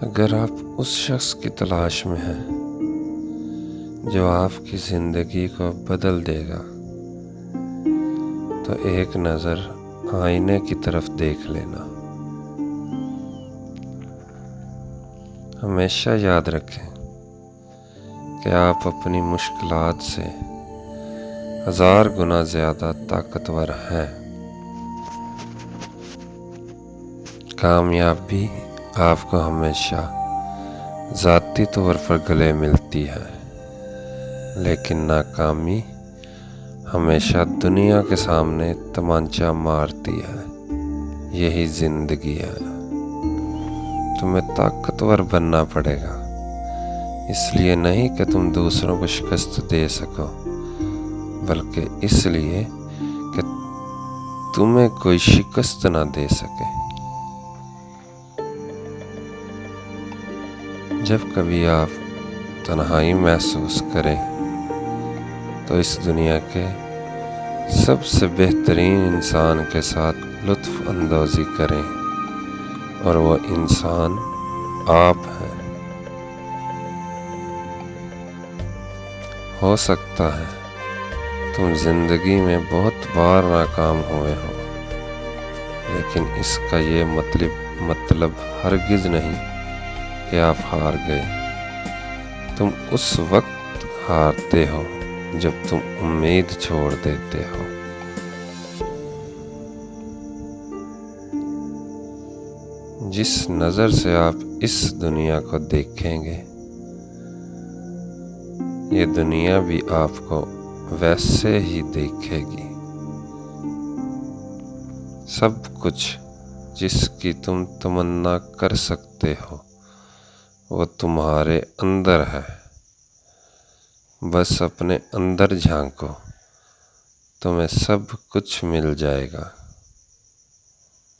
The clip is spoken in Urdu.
اگر آپ اس شخص کی تلاش میں ہیں جو آپ کی زندگی کو بدل دے گا تو ایک نظر آئینے کی طرف دیکھ لینا۔ ہمیشہ یاد رکھیں کہ آپ اپنی مشکلات سے 1000 گنا زیادہ طاقتور ہیں۔ کامیابی آپ کو ہمیشہ ذاتی طور پر گلے ملتی ہے، لیکن ناکامی ہمیشہ دنیا کے سامنے تمانچہ مارتی ہے۔ یہی زندگی ہے۔ تمہیں طاقتور بننا پڑے گا، اس لیے نہیں کہ تم دوسروں کو شکست دے سکو، بلکہ اس لیے کہ تمہیں کوئی شکست نہ دے سکے۔ جب کبھی آپ تنہائی محسوس کریں تو اس دنیا کے سب سے بہترین انسان کے ساتھ لطف اندوزی کریں، اور وہ انسان آپ ہیں۔ ہو سکتا ہے تم زندگی میں بہت بار ناکام ہوئے ہو، لیکن اس کا یہ مطلب ہرگز نہیں کہ آپ ہار گئے۔ تم اس وقت ہارتے ہو جب تم امید چھوڑ دیتے ہو۔ جس نظر سے آپ اس دنیا کو دیکھیں گے، یہ دنیا بھی آپ کو ویسے ہی دیکھے گی۔ سب کچھ جس کی تم تمنا کر سکتے ہو وہ تمہارے اندر ہے۔ بس اپنے اندر جھانکو، تمہیں سب کچھ مل جائے گا۔